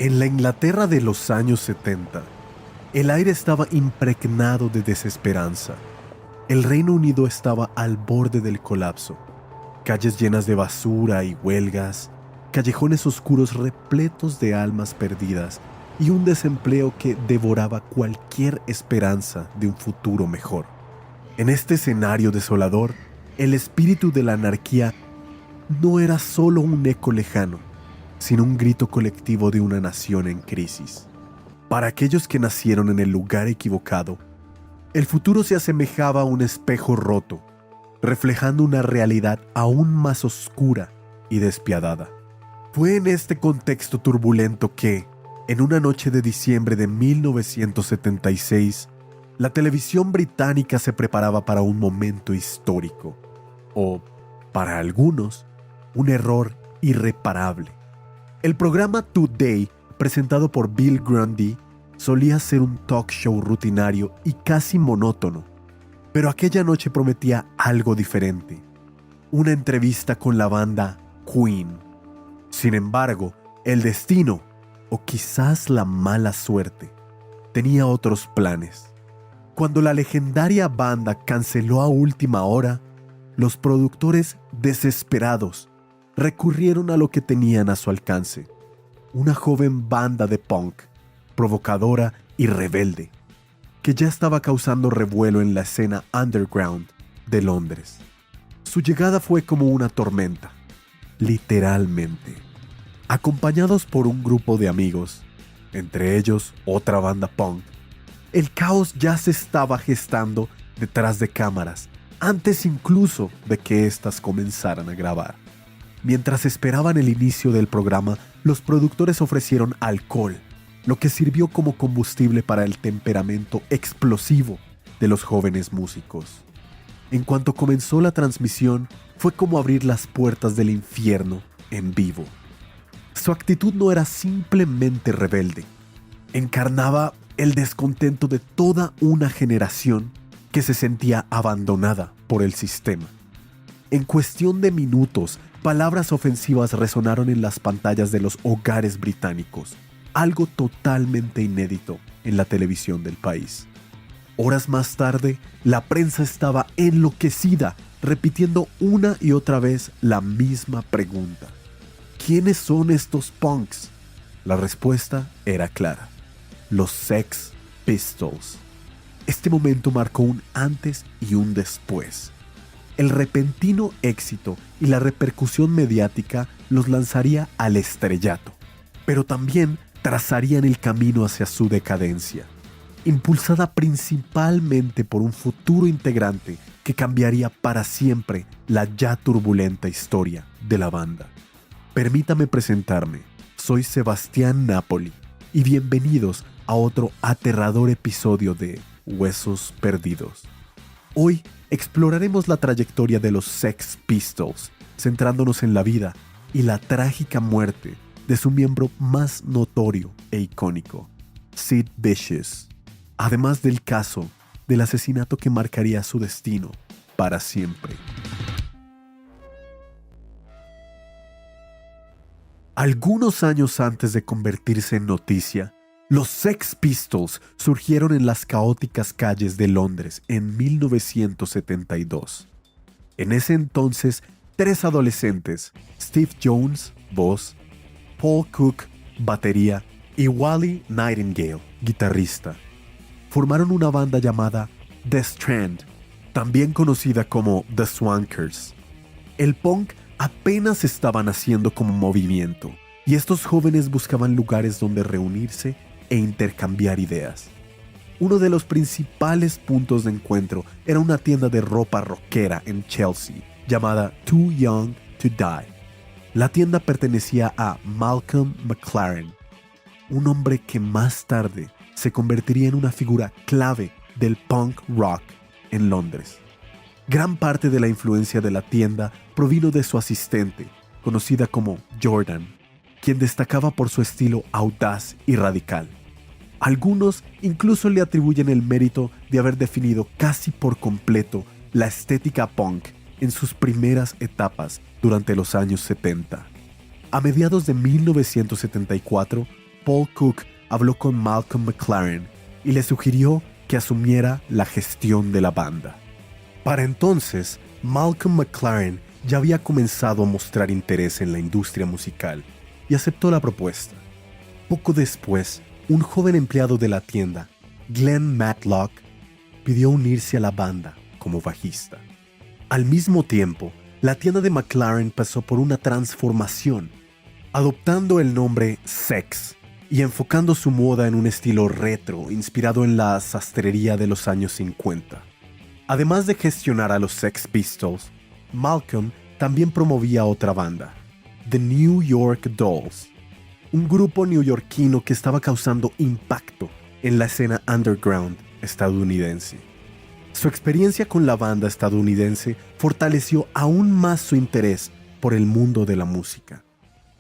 En la Inglaterra de los años 70, el aire estaba impregnado de desesperanza. El Reino Unido estaba al borde del colapso. Calles llenas de basura y huelgas, callejones oscuros repletos de almas perdidas y un desempleo que devoraba cualquier esperanza de un futuro mejor. En este escenario desolador, el espíritu de la anarquía no era solo un eco lejano, sino un grito colectivo de una nación en crisis. Para aquellos que nacieron en el lugar equivocado, el futuro se asemejaba a un espejo roto, reflejando una realidad aún más oscura y despiadada. Fue en este contexto turbulento que, en una noche de diciembre de 1976, la televisión británica se preparaba para un momento histórico, o, para algunos, un error irreparable. El programa Today, presentado por Bill Grundy, solía ser un talk show rutinario y casi monótono, pero aquella noche prometía algo diferente: una entrevista con la banda Queen. Sin embargo, el destino, o quizás la mala suerte, tenía otros planes. Cuando la legendaria banda canceló a última hora, los productores, desesperados, recurrieron a lo que tenían a su alcance: una joven banda de punk, provocadora y rebelde, que ya estaba causando revuelo en la escena underground de Londres. Su llegada fue como una tormenta, literalmente. Acompañados por un grupo de amigos, entre ellos otra banda punk, el caos ya se estaba gestando detrás de cámaras, antes incluso de que éstas comenzaran a grabar. Mientras esperaban el inicio del programa, los productores ofrecieron alcohol, lo que sirvió como combustible para el temperamento explosivo de los jóvenes músicos. En cuanto comenzó la transmisión, fue como abrir las puertas del infierno en vivo. Su actitud no era simplemente rebelde, encarnaba el descontento de toda una generación que se sentía abandonada por el sistema. En cuestión de minutos, palabras ofensivas resonaron en las pantallas de los hogares británicos, algo totalmente inédito en la televisión del país. Horas más tarde, la prensa estaba enloquecida, repitiendo una y otra vez la misma pregunta: ¿quiénes son estos punks? La respuesta era clara: los Sex Pistols. Este momento marcó un antes y un después. El repentino éxito y la repercusión mediática los lanzaría al estrellato, pero también trazarían el camino hacia su decadencia, impulsada principalmente por un futuro integrante que cambiaría para siempre la ya turbulenta historia de la banda. Permítame presentarme, soy Sebastián Napoli y bienvenidos a otro aterrador episodio de Huesos Perdidos. Hoy exploraremos la trayectoria de los Sex Pistols, centrándonos en la vida y la trágica muerte de su miembro más notorio e icónico, Sid Vicious, además del caso del asesinato que marcaría su destino para siempre. Algunos años antes de convertirse en noticia, los Sex Pistols surgieron en las caóticas calles de Londres en 1972. En ese entonces, 3 adolescentes, Steve Jones, voz, Paul Cook, batería, y Wally Nightingale, guitarrista, formaron una banda llamada The Strand, también conocida como The Swankers. El punk apenas estaba naciendo como movimiento, y estos jóvenes buscaban lugares donde reunirse e intercambiar ideas. Uno de los principales puntos de encuentro era una tienda de ropa rockera en Chelsea, llamada Too Young to Die. La tienda pertenecía a Malcolm McLaren, un hombre que más tarde se convertiría en una figura clave del punk rock en Londres. Gran parte de la influencia de la tienda provino de su asistente, conocida como Jordan, quien destacaba por su estilo audaz y radical. Algunos incluso le atribuyen el mérito de haber definido casi por completo la estética punk en sus primeras etapas durante los años 70. A mediados de 1974, Paul Cook habló con Malcolm McLaren y le sugirió que asumiera la gestión de la banda. Para entonces, Malcolm McLaren ya había comenzado a mostrar interés en la industria musical y aceptó la propuesta. Poco después, un joven empleado de la tienda, Glenn Matlock, pidió unirse a la banda como bajista. Al mismo tiempo, la tienda de McLaren pasó por una transformación, adoptando el nombre Sex y enfocando su moda en un estilo retro inspirado en la sastrería de los años 50. Además de gestionar a los Sex Pistols, Malcolm también promovía otra banda, The New York Dolls, un grupo neoyorquino que estaba causando impacto en la escena underground estadounidense. Su experiencia con la banda estadounidense fortaleció aún más su interés por el mundo de la música.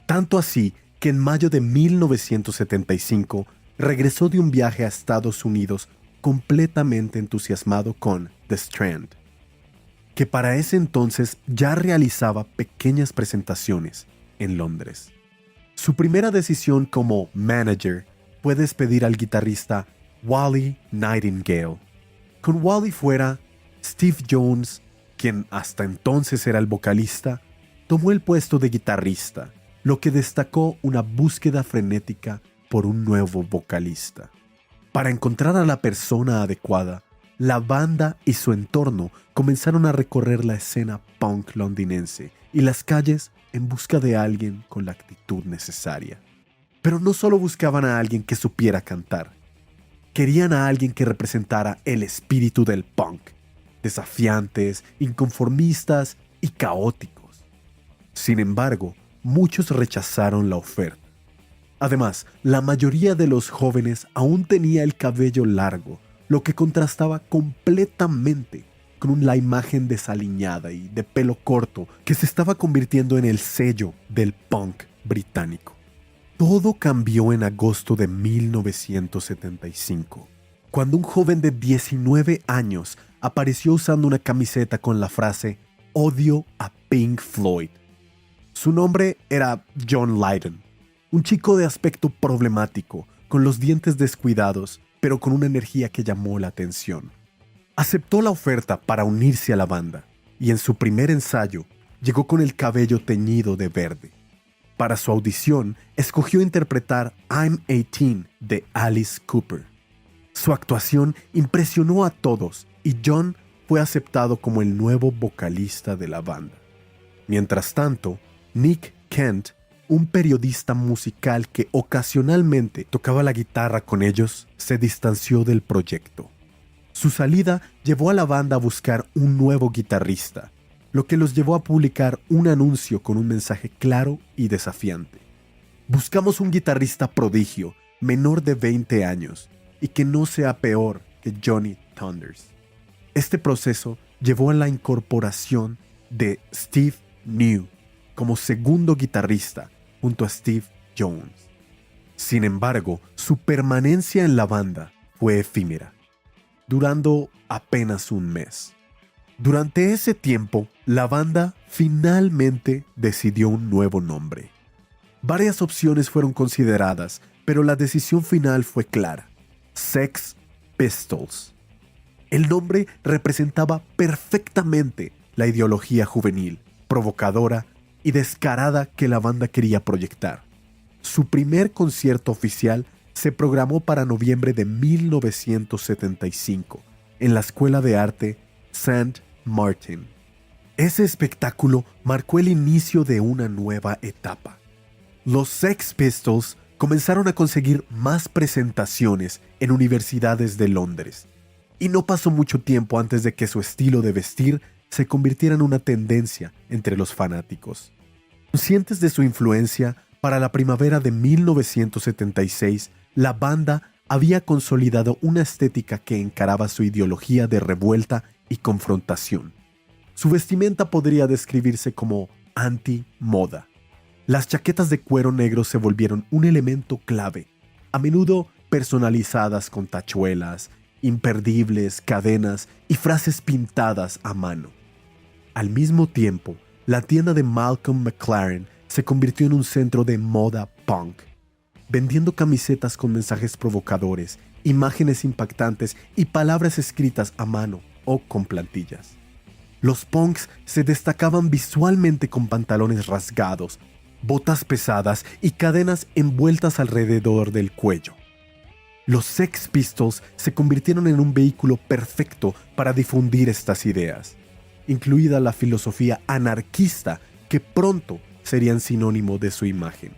Tanto así que en mayo de 1975 regresó de un viaje a Estados Unidos completamente entusiasmado con The Strand, que para ese entonces ya realizaba pequeñas presentaciones en Londres. Su primera decisión como manager fue despedir al guitarrista Wally Nightingale. Con Wally fuera, Steve Jones, quien hasta entonces era el vocalista, tomó el puesto de guitarrista, lo que destacó una búsqueda frenética por un nuevo vocalista. Para encontrar a la persona adecuada, la banda y su entorno comenzaron a recorrer la escena punk londinense y las calles en busca de alguien con la actitud necesaria. Pero no solo buscaban a alguien que supiera cantar. Querían a alguien que representara el espíritu del punk, desafiantes, inconformistas y caóticos. Sin embargo, muchos rechazaron la oferta. Además, la mayoría de los jóvenes aún tenía el cabello largo, lo que contrastaba completamente con la imagen desaliñada y de pelo corto que se estaba convirtiendo en el sello del punk británico. Todo cambió en agosto de 1975, cuando un joven de 19 años apareció usando una camiseta con la frase "Odio a Pink Floyd". Su nombre era John Lydon, un chico de aspecto problemático, con los dientes descuidados, pero con una energía que llamó la atención. Aceptó la oferta para unirse a la banda, y en su primer ensayo llegó con el cabello teñido de verde. Para su audición, escogió interpretar I'm 18 de Alice Cooper. Su actuación impresionó a todos y John fue aceptado como el nuevo vocalista de la banda. Mientras tanto, Nick Kent, un periodista musical que ocasionalmente tocaba la guitarra con ellos, se distanció del proyecto. Su salida llevó a la banda a buscar un nuevo guitarrista, lo que los llevó a publicar un anuncio con un mensaje claro y desafiante. Buscamos un guitarrista prodigio, menor de 20 años, y que no sea peor que Johnny Thunders. Este proceso llevó a la incorporación de Steve New como segundo guitarrista junto a Steve Jones. Sin embargo, su permanencia en la banda fue efímera, durando apenas un mes. Durante ese tiempo, la banda finalmente decidió un nuevo nombre. Varias opciones fueron consideradas, pero la decisión final fue clara: Sex Pistols. El nombre representaba perfectamente la ideología juvenil, provocadora y descarada que la banda quería proyectar. Su primer concierto oficial se programó para noviembre de 1975 en la Escuela de Arte St. Martin. Ese espectáculo marcó el inicio de una nueva etapa. Los Sex Pistols comenzaron a conseguir más presentaciones en universidades de Londres, y no pasó mucho tiempo antes de que su estilo de vestir se convirtiera en una tendencia entre los fanáticos. Conscientes de su influencia, para la primavera de 1976, la banda había consolidado una estética que encaraba su ideología de revuelta y confrontación. Su vestimenta podría describirse como anti-moda. Las chaquetas de cuero negro se volvieron un elemento clave, a menudo personalizadas con tachuelas, imperdibles, cadenas y frases pintadas a mano. Al mismo tiempo, la tienda de Malcolm McLaren se convirtió en un centro de moda punk. vendiendo camisetas con mensajes provocadores, imágenes impactantes y palabras escritas a mano o con plantillas. Los punks se destacaban visualmente con pantalones rasgados, botas pesadas y cadenas envueltas alrededor del cuello. Los Sex Pistols se convirtieron en un vehículo perfecto para difundir estas ideas, incluida la filosofía anarquista que pronto serían sinónimo de su imagen.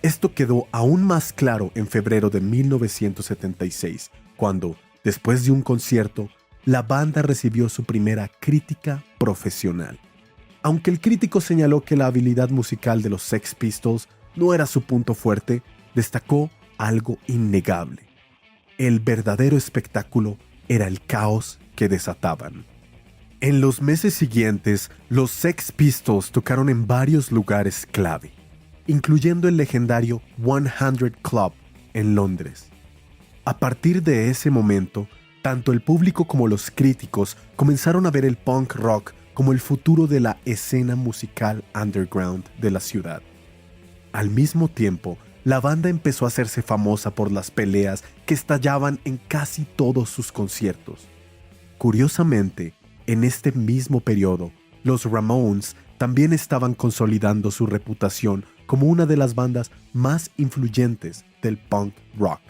Esto quedó aún más claro en febrero de 1976, cuando, después de un concierto, la banda recibió su primera crítica profesional. Aunque el crítico señaló que la habilidad musical de los Sex Pistols no era su punto fuerte, destacó algo innegable. El verdadero espectáculo era el caos que desataban. En los meses siguientes, los Sex Pistols tocaron en varios lugares clave, incluyendo el legendario 100 Club en Londres. A partir de ese momento, tanto el público como los críticos comenzaron a ver el punk rock como el futuro de la escena musical underground de la ciudad. Al mismo tiempo, la banda empezó a hacerse famosa por las peleas que estallaban en casi todos sus conciertos. Curiosamente, en este mismo periodo, los Ramones también estaban consolidando su reputación como una de las bandas más influyentes del punk rock.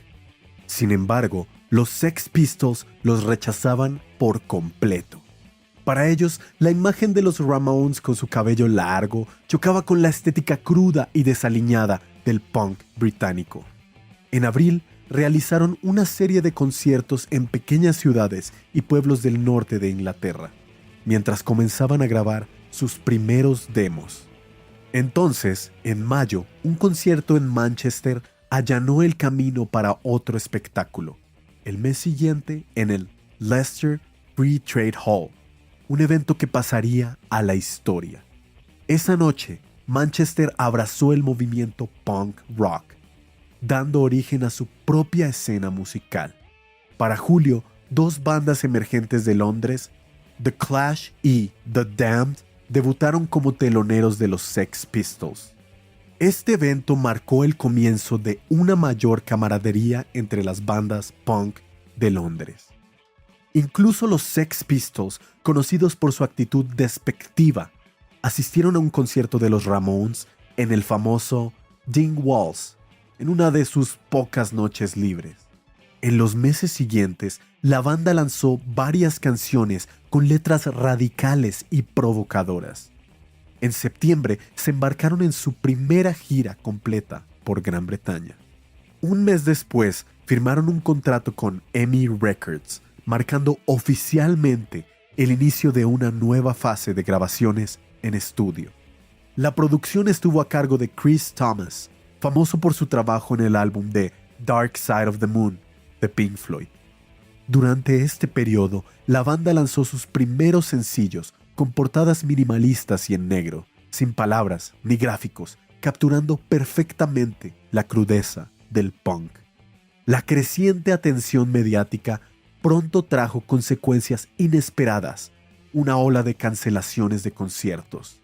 Sin embargo, los Sex Pistols los rechazaban por completo. Para ellos, la imagen de los Ramones con su cabello largo chocaba con la estética cruda y desaliñada del punk británico. En abril, realizaron una serie de conciertos en pequeñas ciudades y pueblos del norte de Inglaterra, mientras comenzaban a grabar sus primeros demos. Entonces, en mayo, un concierto en Manchester allanó el camino para otro espectáculo. El mes siguiente, en el Leicester Free Trade Hall, un evento que pasaría a la historia. Esa noche, Manchester abrazó el movimiento punk rock, dando origen a su propia escena musical. Para julio, dos bandas emergentes de Londres, The Clash y The Damned, debutaron como teloneros de los Sex Pistols. Este evento marcó el comienzo de una mayor camaradería entre las bandas punk de Londres. Incluso los Sex Pistols, conocidos por su actitud despectiva, asistieron a un concierto de los Ramones en el famoso Dingwalls, en una de sus pocas noches libres. En los meses siguientes, la banda lanzó varias canciones con letras radicales y provocadoras. En septiembre se embarcaron en su primera gira completa por Gran Bretaña. Un mes después, firmaron un contrato con EMI Records, marcando oficialmente el inicio de una nueva fase de grabaciones en estudio. La producción estuvo a cargo de Chris Thomas, famoso por su trabajo en el álbum de Dark Side of the Moon de Pink Floyd. Durante este periodo, la banda lanzó sus primeros sencillos con portadas minimalistas y en negro, sin palabras ni gráficos, capturando perfectamente la crudeza del punk. La creciente atención mediática pronto trajo consecuencias inesperadas, una ola de cancelaciones de conciertos.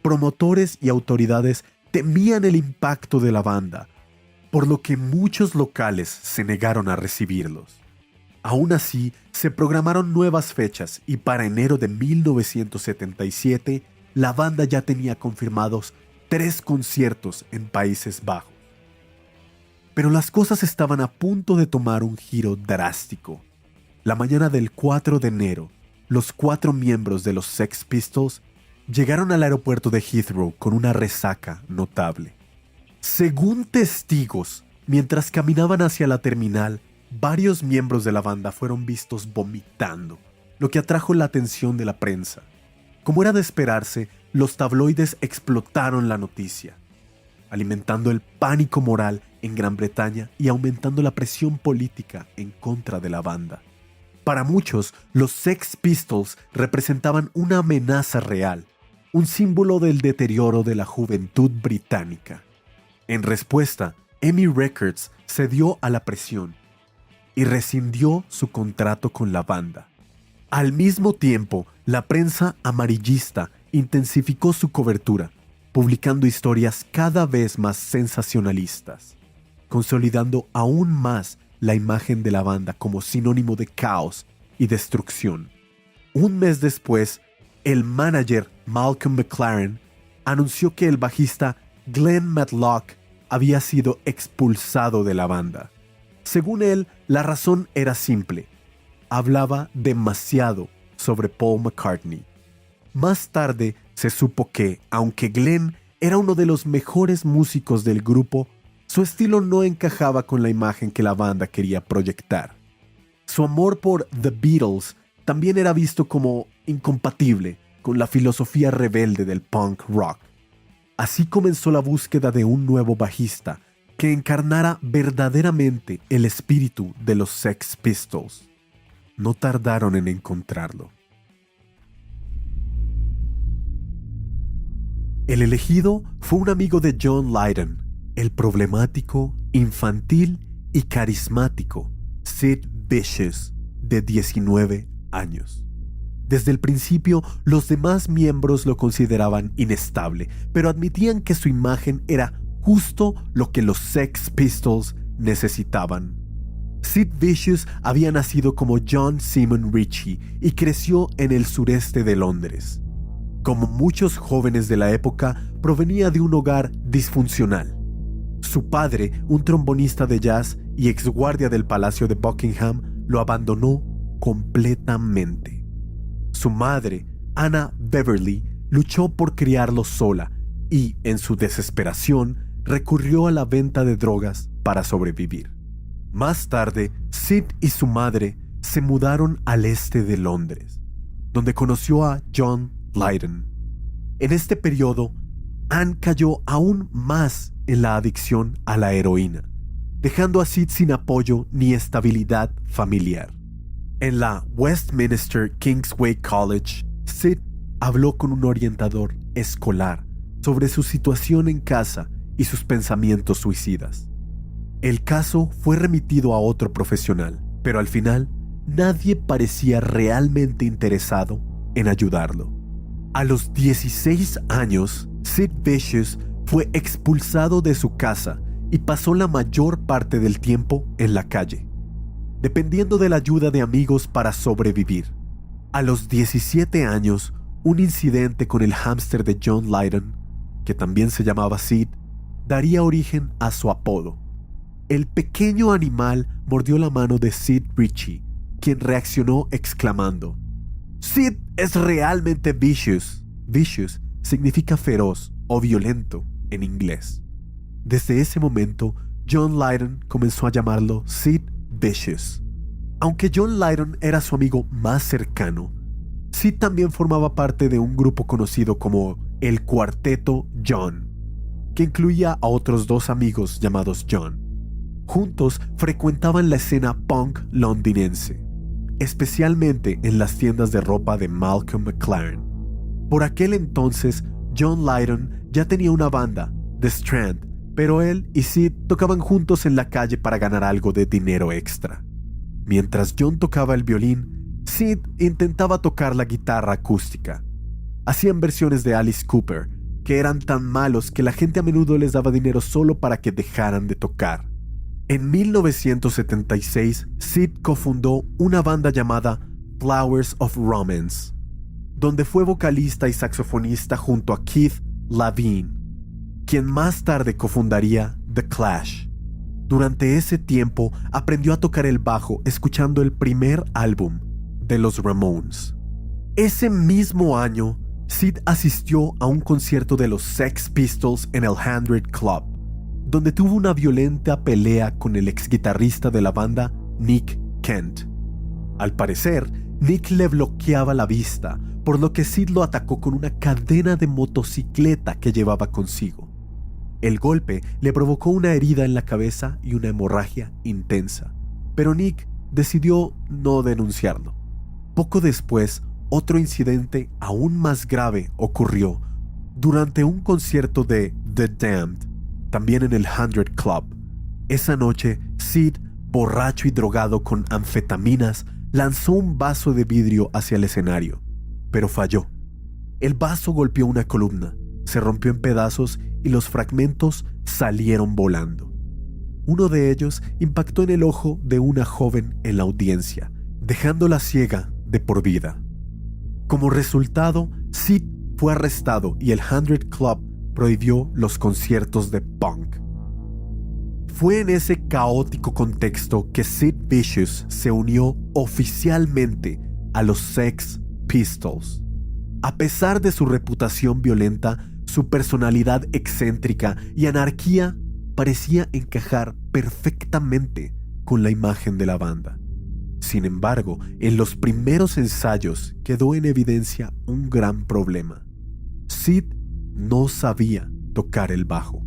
Promotores y autoridades temían el impacto de la banda, por lo que muchos locales se negaron a recibirlos. Aún así, se programaron nuevas fechas y para enero de 1977, la banda ya tenía confirmados 3 conciertos en Países Bajos. Pero las cosas estaban a punto de tomar un giro drástico. La mañana del 4 de enero, los 4 miembros de los Sex Pistols llegaron al aeropuerto de Heathrow con una resaca notable. Según testigos, mientras caminaban hacia la terminal, varios miembros de la banda fueron vistos vomitando, lo que atrajo la atención de la prensa. Como era de esperarse, los tabloides explotaron la noticia, alimentando el pánico moral en Gran Bretaña y aumentando la presión política en contra de la banda. Para muchos, los Sex Pistols representaban una amenaza real, un símbolo del deterioro de la juventud británica. En respuesta, EMI Records cedió a la presión y rescindió su contrato con la banda. Al mismo tiempo, la prensa amarillista intensificó su cobertura, publicando historias cada vez más sensacionalistas. consolidando aún más la imagen de la banda como sinónimo de caos y destrucción. Un mes después, el manager Malcolm McLaren anunció que el bajista Glenn Matlock había sido expulsado de la banda. Según él, la razón era simple: hablaba demasiado sobre Paul McCartney. Más tarde se supo que, aunque Glenn era uno de los mejores músicos del grupo, su estilo no encajaba con la imagen que la banda quería proyectar. Su amor por The Beatles también era visto como incompatible con la filosofía rebelde del punk rock. Así comenzó la búsqueda de un nuevo bajista que encarnara verdaderamente el espíritu de los Sex Pistols. No tardaron en encontrarlo. El elegido fue un amigo de John Lydon, el problemático, infantil y carismático Sid Vicious, de 19 años. Desde el principio, los demás miembros lo consideraban inestable, pero admitían que su imagen era justo lo que los Sex Pistols necesitaban. Sid Vicious había nacido como John Simon Ritchie y creció en el sureste de Londres. Como muchos jóvenes de la época, provenía de un hogar disfuncional. Su padre, un trombonista de jazz y exguardia del Palacio de Buckingham, lo abandonó completamente. Su madre, Anna Beverly, luchó por criarlo sola y, en su desesperación, recurrió a la venta de drogas para sobrevivir. Más tarde, Sid y su madre se mudaron al este de Londres, donde conoció a John Lydon. En este periodo, Anne cayó aún más en la adicción a la heroína, dejando a Sid sin apoyo ni estabilidad familiar. En la Westminster Kingsway College, Sid habló con un orientador escolar sobre su situación en casa y sus pensamientos suicidas. El caso fue remitido a otro profesional, pero al final nadie parecía realmente interesado en ayudarlo. A los 16 años, Sid Vicious fue expulsado de su casa y pasó la mayor parte del tiempo en la calle, dependiendo de la ayuda de amigos para sobrevivir. A los 17 años, un incidente con el hámster de John Lydon, que también se llamaba Sid, daría origen a su apodo. El pequeño animal mordió la mano de Sid Ritchie, quien reaccionó exclamando: "Sid es realmente vicious". Vicious significa feroz o violento en inglés. Desde ese momento, John Lydon comenzó a llamarlo Sid Vicious. Aunque John Lydon era su amigo más cercano, Sid también formaba parte de un grupo conocido como el Cuarteto John, que incluía a otros dos amigos llamados John. Juntos frecuentaban la escena punk londinense, especialmente en las tiendas de ropa de Malcolm McLaren. Por aquel entonces, John Lydon ya tenía una banda, The Strand, pero él y Sid tocaban juntos en la calle para ganar algo de dinero extra. Mientras John tocaba el violín, Sid intentaba tocar la guitarra acústica. Hacían versiones de Alice Cooper, que eran tan malos que la gente a menudo les daba dinero solo para que dejaran de tocar. En 1976, Sid cofundó una banda llamada Flowers of Romance, donde fue vocalista y saxofonista junto a Keith Lavine, quien más tarde cofundaría The Clash. Durante ese tiempo aprendió a tocar el bajo escuchando el primer álbum de los Ramones. Ese mismo año, Sid asistió a un concierto de los Sex Pistols en el 100 Club, donde tuvo una violenta pelea con el ex guitarrista de la banda, Nick Kent. Al parecer, Nick le bloqueaba la vista, por lo que Sid lo atacó con una cadena de motocicleta que llevaba consigo. El golpe le provocó una herida en la cabeza y una hemorragia intensa, pero Nick decidió no denunciarlo. Poco después, otro incidente aún más grave ocurrió durante un concierto de The Damned, también en el 100 Club. Esa noche, Sid, borracho y drogado con anfetaminas, lanzó un vaso de vidrio hacia el escenario, pero falló. El vaso golpeó una columna, se rompió en pedazos y los fragmentos salieron volando. Uno de ellos impactó en el ojo de una joven en la audiencia, dejándola ciega de por vida. Como resultado, Sid fue arrestado y el 100 Club prohibió los conciertos de punk. Fue en ese caótico contexto que Sid Vicious se unió oficialmente a los Sex Pistols. A pesar de su reputación violenta, su personalidad excéntrica y anarquía parecía encajar perfectamente con la imagen de la banda. Sin embargo, en los primeros ensayos quedó en evidencia un gran problema. Sid no sabía tocar el bajo.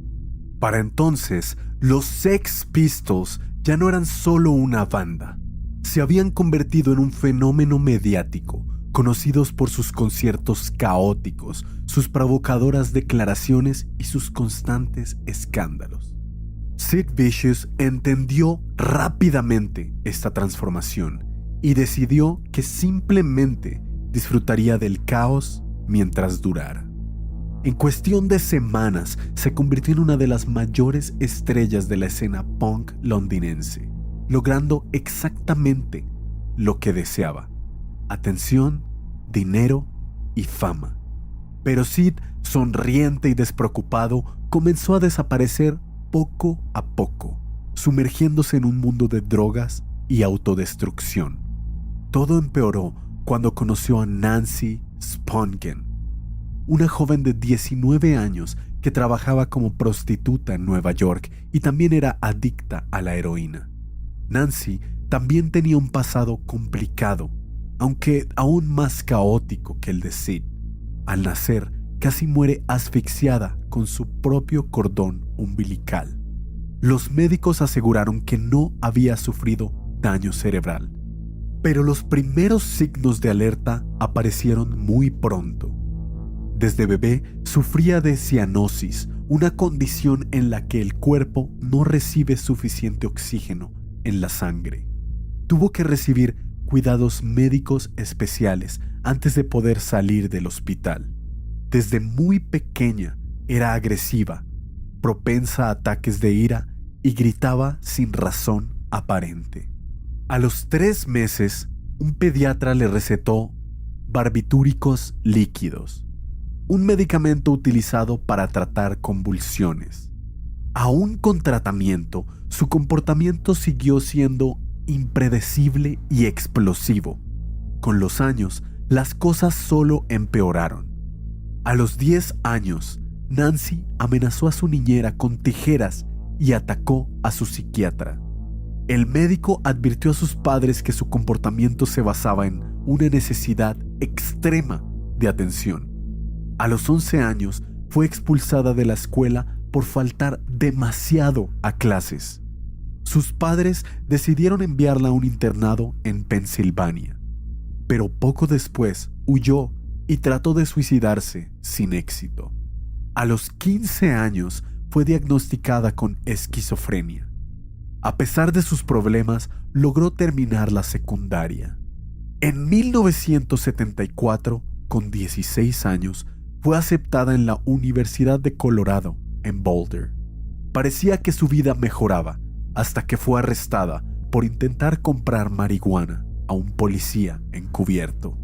Para entonces, los Sex Pistols ya no eran solo una banda. Se habían convertido en un fenómeno mediático, conocidos por sus conciertos caóticos, sus provocadoras declaraciones y sus constantes escándalos. Sid Vicious entendió rápidamente esta transformación y decidió que simplemente disfrutaría del caos mientras durara. En cuestión de semanas, se convirtió en una de las mayores estrellas de la escena punk londinense, logrando exactamente lo que deseaba: atención, dinero y fama. Pero Sid, sonriente y despreocupado, comenzó a desaparecer poco a poco, sumergiéndose en un mundo de drogas y autodestrucción. Todo empeoró cuando conoció a Nancy Spungen, una joven de 19 años que trabajaba como prostituta en Nueva York y también era adicta a la heroína. Nancy también tenía un pasado complicado, aunque aún más caótico que el de Sid. Al nacer, casi muere asfixiada con su propio cordón umbilical. Los médicos aseguraron que no había sufrido daño cerebral, pero los primeros signos de alerta aparecieron muy pronto. Desde bebé sufría de cianosis, una condición en la que el cuerpo no recibe suficiente oxígeno en la sangre. Tuvo que recibir cuidados médicos especiales antes de poder salir del hospital. Desde muy pequeña era agresiva, propensa a ataques de ira y gritaba sin razón aparente. A los 3 meses, un pediatra le recetó barbitúricos líquidos, un medicamento utilizado para tratar convulsiones. Aún con tratamiento, su comportamiento siguió siendo impredecible y explosivo. Con los años, las cosas solo empeoraron. A los 10 años, Nancy amenazó a su niñera con tijeras y atacó a su psiquiatra. El médico advirtió a sus padres que su comportamiento se basaba en una necesidad extrema de atención. A los 11 años, fue expulsada de la escuela por faltar demasiado a clases. Sus padres decidieron enviarla a un internado en Pensilvania, pero poco después huyó y trató de suicidarse sin éxito. A los 15 años fue diagnosticada con esquizofrenia. A pesar de sus problemas, logró terminar la secundaria. En 1974, con 16 años, fue aceptada en la Universidad de Colorado, en Boulder. Parecía que su vida mejoraba, hasta que fue arrestada por intentar comprar marihuana a un policía encubierto.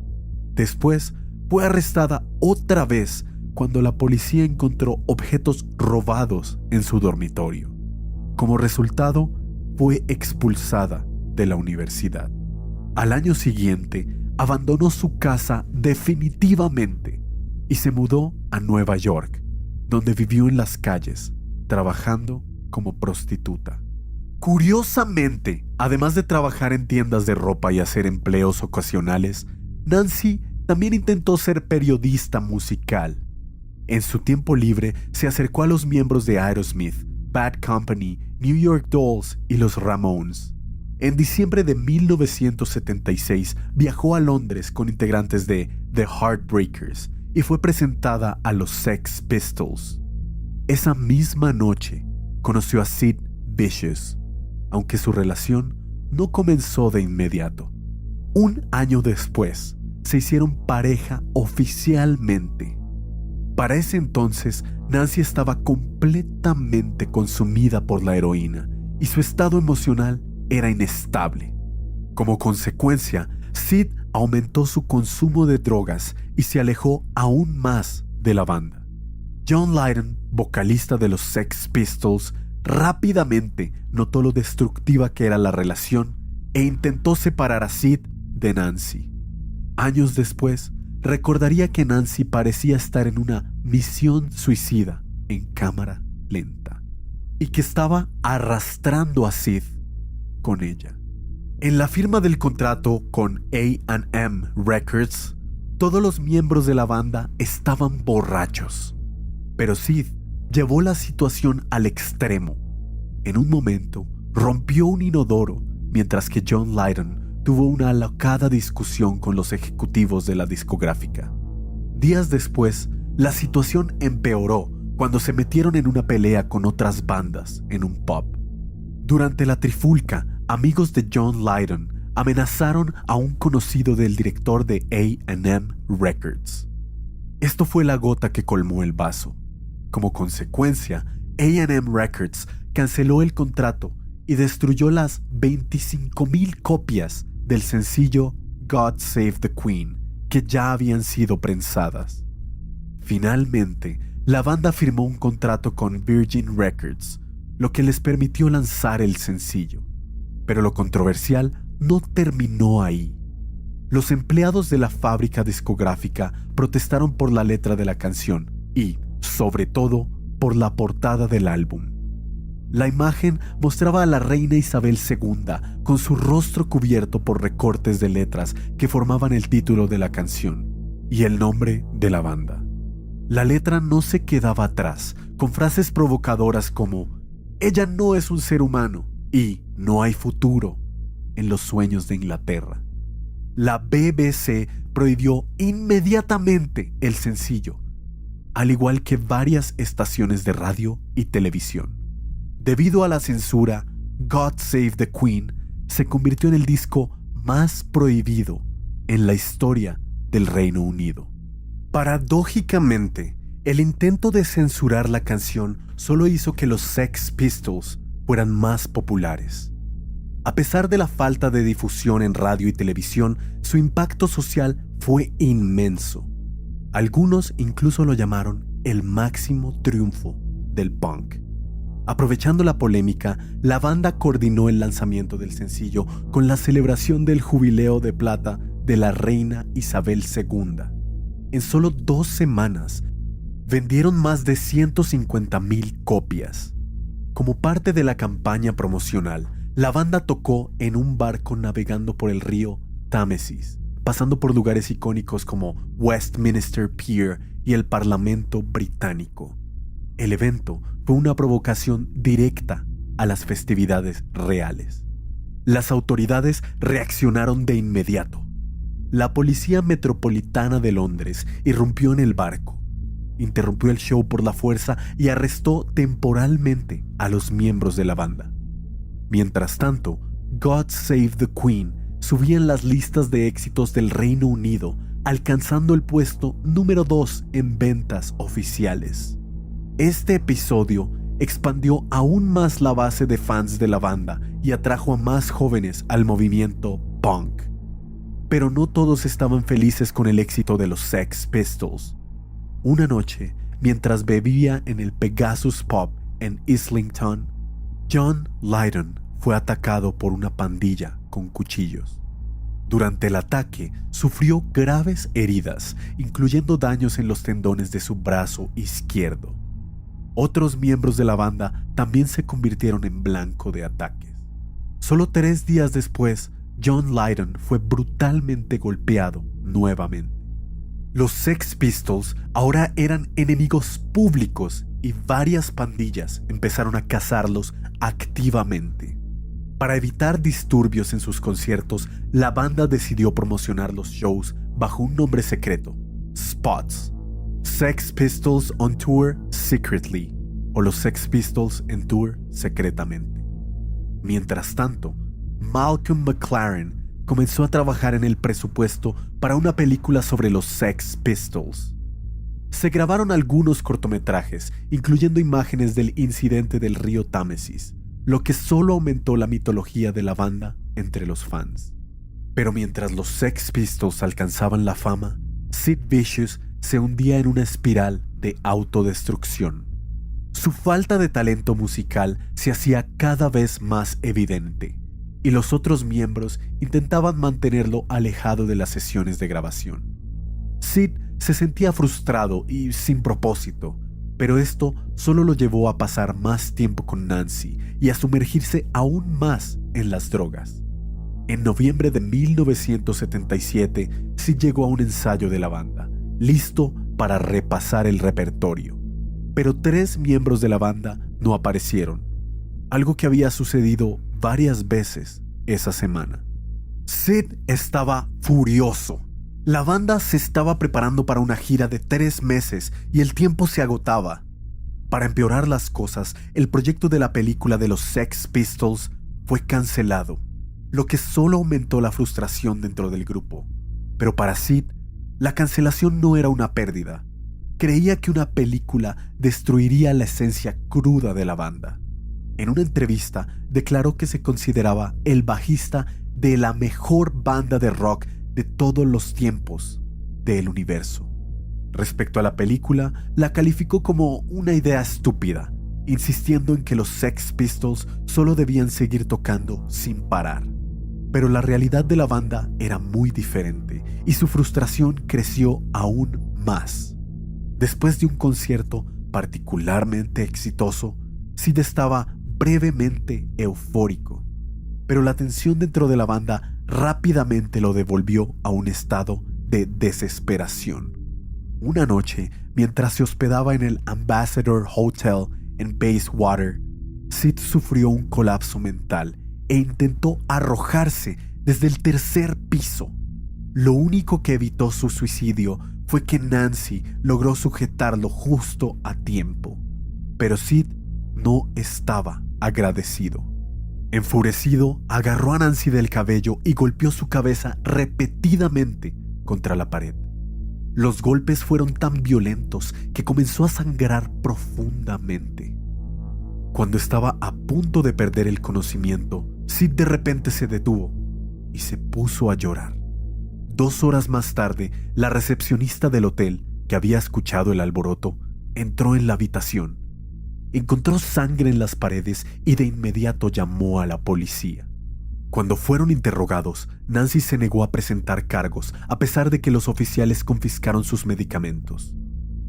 Después, fue arrestada otra vez cuando la policía encontró objetos robados en su dormitorio. Como resultado, fue expulsada de la universidad. Al año siguiente, abandonó su casa definitivamente y se mudó a Nueva York, donde vivió en las calles, trabajando como prostituta. Curiosamente, además de trabajar en tiendas de ropa y hacer empleos ocasionales, Nancy también intentó ser periodista musical. En su tiempo libre se acercó a los miembros de Aerosmith, Bad Company, New York Dolls y los Ramones. En diciembre de 1976 viajó a Londres con integrantes de The Heartbreakers y fue presentada a los Sex Pistols. Esa misma noche conoció a Sid Vicious, aunque su relación no comenzó de inmediato. Un año después, se hicieron pareja oficialmente. Para ese entonces, Nancy estaba completamente consumida por la heroína y su estado emocional era inestable. Como consecuencia, Sid aumentó su consumo de drogas y se alejó aún más de la banda. John Lydon, vocalista de los Sex Pistols, rápidamente notó lo destructiva que era la relación e intentó separar a Sid de Nancy. Años después, recordaría que Nancy parecía estar en una misión suicida en cámara lenta y que estaba arrastrando a Sid con ella. En la firma del contrato con A&M Records, todos los miembros de la banda estaban borrachos, pero Sid llevó la situación al extremo. En un momento, rompió un inodoro mientras que John Lydon tuvo una alocada discusión con los ejecutivos de la discográfica. Días después, la situación empeoró cuando se metieron en una pelea con otras bandas en un pub. Durante la trifulca, amigos de John Lydon amenazaron a un conocido del director de A&M Records. Esto fue la gota que colmó el vaso. Como consecuencia, A&M Records canceló el contrato y destruyó las 25,000 copias del sencillo God Save the Queen que ya habían sido prensadas. Finalmente, la banda firmó un contrato con Virgin Records, lo que les permitió lanzar el sencillo. Pero lo controversial no terminó ahí. Los empleados de la fábrica discográfica protestaron por la letra de la canción y, sobre todo, por la portada del álbum. La imagen mostraba a la reina Isabel II con su rostro cubierto por recortes de letras que formaban el título de la canción y el nombre de la banda. La letra no se quedaba atrás, con frases provocadoras como «Ella no es un ser humano» y «No hay futuro» en los sueños de Inglaterra. La BBC prohibió inmediatamente el sencillo, al igual que varias estaciones de radio y televisión. Debido a la censura, God Save the Queen se convirtió en el disco más prohibido en la historia del Reino Unido. Paradójicamente, el intento de censurar la canción solo hizo que los Sex Pistols fueran más populares. A pesar de la falta de difusión en radio y televisión, su impacto social fue inmenso. Algunos incluso lo llamaron el máximo triunfo del punk. Aprovechando la polémica, la banda coordinó el lanzamiento del sencillo con la celebración del jubileo de plata de la reina Isabel II. En solo 2 semanas, vendieron más de 150,000 copias. Como parte de la campaña promocional, la banda tocó en un barco navegando por el río Támesis, pasando por lugares icónicos como Westminster Pier y el Parlamento Británico. El evento fue una provocación directa a las festividades reales. Las autoridades reaccionaron de inmediato. La Policía Metropolitana de Londres irrumpió en el barco, interrumpió el show por la fuerza y arrestó temporalmente a los miembros de la banda. Mientras tanto, God Save the Queen subía en las listas de éxitos del Reino Unido, alcanzando el puesto número 2 en ventas oficiales. Este episodio expandió aún más la base de fans de la banda y atrajo a más jóvenes al movimiento punk. Pero no todos estaban felices con el éxito de los Sex Pistols. Una noche, mientras bebía en el Pegasus Pub en Islington, John Lydon fue atacado por una pandilla con cuchillos. Durante el ataque, sufrió graves heridas, incluyendo daños en los tendones de su brazo izquierdo. Otros miembros de la banda también se convirtieron en blanco de ataques. Solo 3 días después, John Lydon fue brutalmente golpeado nuevamente. Los Sex Pistols ahora eran enemigos públicos y varias pandillas empezaron a cazarlos activamente. Para evitar disturbios en sus conciertos, la banda decidió promocionar los shows bajo un nombre secreto: Spots. Sex Pistols on Tour Secretly, o los Sex Pistols en Tour secretamente. Mientras tanto, Malcolm McLaren comenzó a trabajar en el presupuesto para una película sobre los Sex Pistols. Se grabaron algunos cortometrajes, incluyendo imágenes del incidente del río Támesis, lo que solo aumentó la mitología de la banda entre los fans. Pero mientras los Sex Pistols alcanzaban la fama, Sid Vicious se hundía en una espiral de autodestrucción. Su falta de talento musical se hacía cada vez más evidente, y los otros miembros intentaban mantenerlo alejado de las sesiones de grabación. Sid se sentía frustrado y sin propósito, pero esto solo lo llevó a pasar más tiempo con Nancy y a sumergirse aún más en las drogas. En noviembre de 1977, Sid llegó a un ensayo de la banda, listo para repasar el repertorio. Pero 3 miembros de la banda no aparecieron, algo que había sucedido varias veces esa semana. Sid estaba furioso. La banda se estaba preparando para una gira de 3 meses y el tiempo se agotaba. Para empeorar las cosas, el proyecto de la película de los Sex Pistols fue cancelado, lo que solo aumentó la frustración dentro del grupo. Pero para Sid, la cancelación no era una pérdida. Creía que una película destruiría la esencia cruda de la banda. En una entrevista, declaró que se consideraba el bajista de la mejor banda de rock de todos los tiempos del universo. Respecto a la película, la calificó como una idea estúpida, insistiendo en que los Sex Pistols solo debían seguir tocando sin parar. Pero la realidad de la banda era muy diferente y su frustración creció aún más. Después de un concierto particularmente exitoso, Sid estaba brevemente eufórico, pero la tensión dentro de la banda rápidamente lo devolvió a un estado de desesperación. Una noche, mientras se hospedaba en el Ambassador Hotel en Bayswater, Sid sufrió un colapso mental e intentó arrojarse desde el 3er piso. Lo único que evitó su suicidio fue que Nancy logró sujetarlo justo a tiempo. Pero Sid no estaba agradecido. Enfurecido, agarró a Nancy del cabello y golpeó su cabeza repetidamente contra la pared. Los golpes fueron tan violentos que comenzó a sangrar profundamente. Cuando estaba a punto de perder el conocimiento, Sid de repente se detuvo y se puso a llorar. 2 horas más tarde, la recepcionista del hotel, que había escuchado el alboroto, entró en la habitación. Encontró sangre en las paredes y de inmediato llamó a la policía. Cuando fueron interrogados, Nancy se negó a presentar cargos, a pesar de que los oficiales confiscaron sus medicamentos.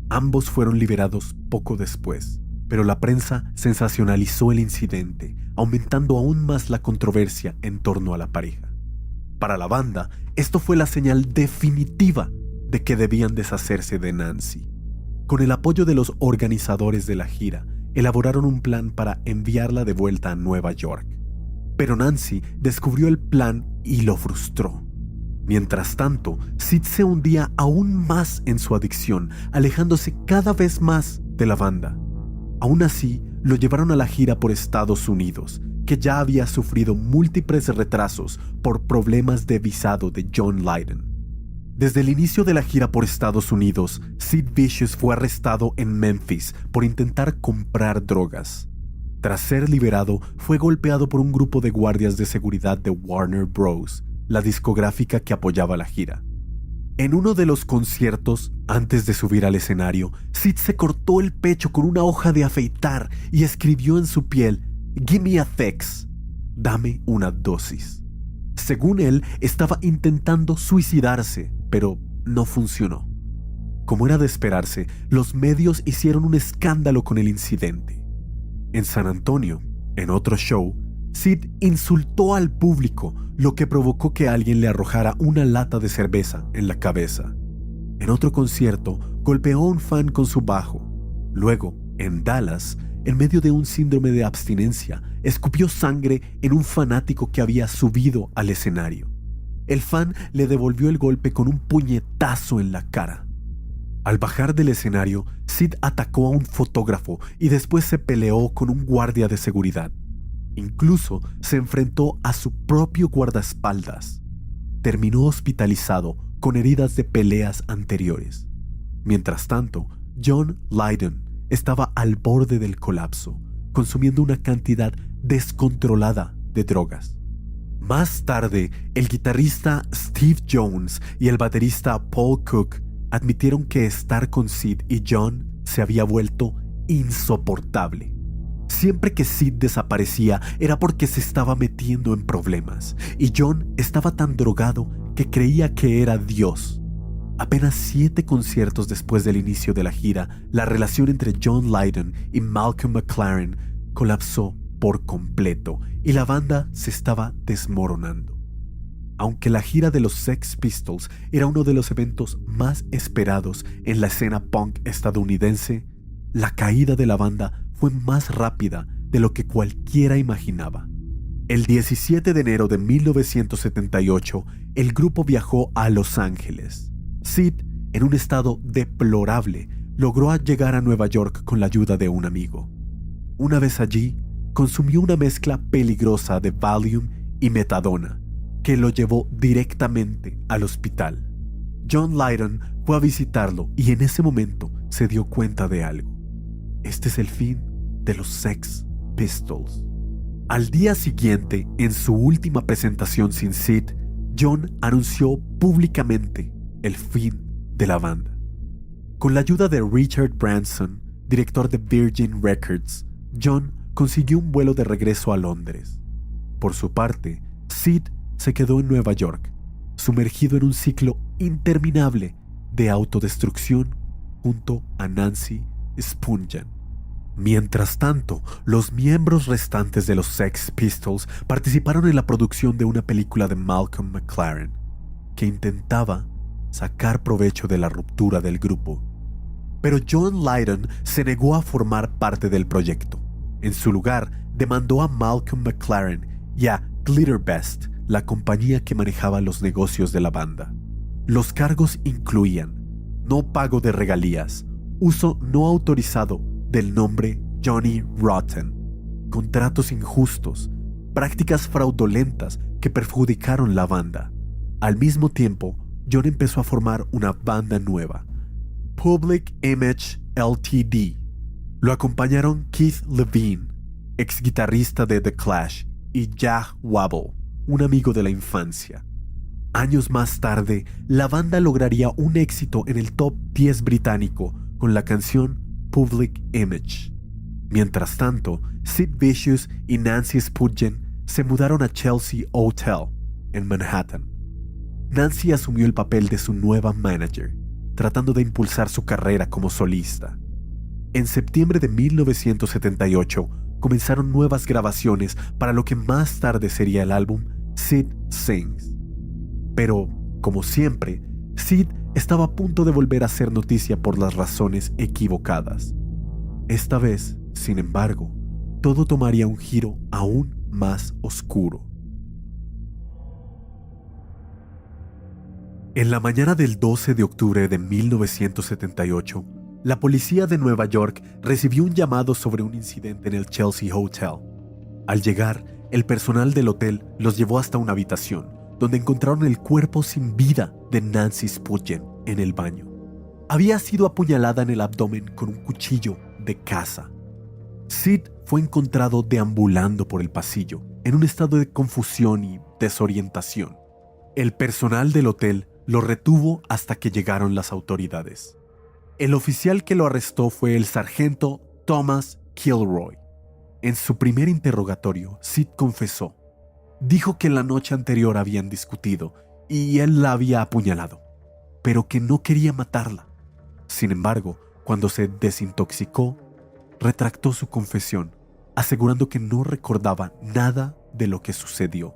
Ambos fueron liberados poco después, pero la prensa sensacionalizó el incidente, aumentando aún más la controversia en torno a la pareja. Para la banda, esto fue la señal definitiva de que debían deshacerse de Nancy. Con el apoyo de los organizadores de la gira, elaboraron un plan para enviarla de vuelta a Nueva York. Pero Nancy descubrió el plan y lo frustró. Mientras tanto, Sid se hundía aún más en su adicción, alejándose cada vez más de la banda. Aún así, lo llevaron a la gira por Estados Unidos, que ya había sufrido múltiples retrasos por problemas de visado de John Lydon. Desde el inicio de la gira por Estados Unidos, Sid Vicious fue arrestado en Memphis por intentar comprar drogas. Tras ser liberado, fue golpeado por un grupo de guardias de seguridad de Warner Bros., la discográfica que apoyaba la gira. En uno de los conciertos, antes de subir al escenario, Sid se cortó el pecho con una hoja de afeitar y escribió en su piel: "Give me a fix", dame una dosis. Según él, estaba intentando suicidarse, pero no funcionó. Como era de esperarse, los medios hicieron un escándalo con el incidente. En San Antonio, en otro show, Sid insultó al público, lo que provocó que alguien le arrojara una lata de cerveza en la cabeza. En otro concierto, golpeó a un fan con su bajo. Luego, en Dallas, en medio de un síndrome de abstinencia, escupió sangre en un fanático que había subido al escenario. El fan le devolvió el golpe con un puñetazo en la cara. Al bajar del escenario, Sid atacó a un fotógrafo y después se peleó con un guardia de seguridad. Incluso se enfrentó a su propio guardaespaldas. Terminó hospitalizado con heridas de peleas anteriores. Mientras tanto, John Lydon estaba al borde del colapso, consumiendo una cantidad descontrolada de drogas. Más tarde, el guitarrista Steve Jones y el baterista Paul Cook admitieron que estar con Sid y John se había vuelto insoportable. Siempre que Sid desaparecía era porque se estaba metiendo en problemas, y John estaba tan drogado que creía que era Dios. Apenas 7 conciertos después del inicio de la gira, la relación entre John Lydon y Malcolm McLaren colapsó por completo y la banda se estaba desmoronando. Aunque la gira de los Sex Pistols era uno de los eventos más esperados en la escena punk estadounidense, la caída de la banda fue más rápida de lo que cualquiera imaginaba. El 17 de enero de 1978, el grupo viajó a Los Ángeles. Sid, en un estado deplorable, logró llegar a Nueva York con la ayuda de un amigo. Una vez allí, consumió una mezcla peligrosa de Valium y metadona, que lo llevó directamente al hospital. John Lydon fue a visitarlo y en ese momento se dio cuenta de algo. Este es el fin de los Sex Pistols. Al día siguiente, en su última presentación sin Sid, John anunció públicamente el fin de la banda. Con la ayuda de Richard Branson, director de Virgin Records, John consiguió un vuelo de regreso a Londres. Por su parte, Sid se quedó en Nueva York, sumergido en un ciclo interminable de autodestrucción junto a Nancy Spungen. Mientras tanto, los miembros restantes de los Sex Pistols participaron en la producción de una película de Malcolm McLaren, que intentaba sacar provecho de la ruptura del grupo. Pero John Lydon se negó a formar parte del proyecto. En su lugar, demandó a Malcolm McLaren y a Glitterbest, la compañía que manejaba los negocios de la banda. Los cargos incluían no pago de regalías, uso no autorizado del nombre Johnny Rotten, contratos injustos, prácticas fraudulentas que perjudicaron la banda. Al mismo tiempo, John empezó a formar una banda nueva, Public Image Ltd. Lo acompañaron Keith Levine, ex guitarrista de The Clash, y Jack Wabble, un amigo de la infancia. Años más tarde, la banda lograría un éxito en el top 10 británico con la canción Public Image. Mientras tanto, Sid Vicious y Nancy Spungen se mudaron a Chelsea Hotel, en Manhattan. Nancy asumió el papel de su nueva manager, tratando de impulsar su carrera como solista. En septiembre de 1978 comenzaron nuevas grabaciones para lo que más tarde sería el álbum Sid Sings. Pero, como siempre, Sid estaba a punto de volver a ser noticia por las razones equivocadas. Esta vez, sin embargo, todo tomaría un giro aún más oscuro. En la mañana del 12 de octubre de 1978, la policía de Nueva York recibió un llamado sobre un incidente en el Chelsea Hotel. Al llegar, el personal del hotel los llevó hasta una habitación, donde encontraron el cuerpo sin vida de Nancy Spungen en el baño. Había sido apuñalada en el abdomen con un cuchillo de caza. Sid fue encontrado deambulando por el pasillo, en un estado de confusión y desorientación. El personal del hotel lo retuvo hasta que llegaron las autoridades. El oficial que lo arrestó fue el sargento Thomas Kilroy. En su primer interrogatorio, Sid confesó. Dijo que la noche anterior habían discutido y él la había apuñalado, pero que no quería matarla. Sin embargo, cuando se desintoxicó, retractó su confesión, asegurando que no recordaba nada de lo que sucedió.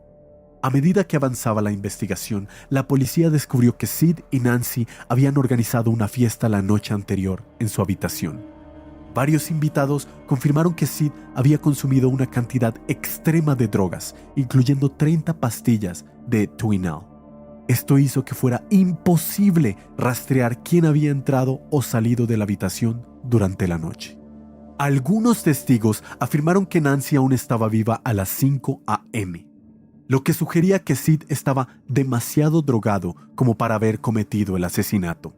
A medida que avanzaba la investigación, la policía descubrió que Sid y Nancy habían organizado una fiesta la noche anterior en su habitación. Varios invitados confirmaron que Sid había consumido una cantidad extrema de drogas, incluyendo 30 pastillas de Tuinal. Esto hizo que fuera imposible rastrear quién había entrado o salido de la habitación durante la noche. Algunos testigos afirmaron que Nancy aún estaba viva a las 5 a.m., lo que sugería que Sid estaba demasiado drogado como para haber cometido el asesinato.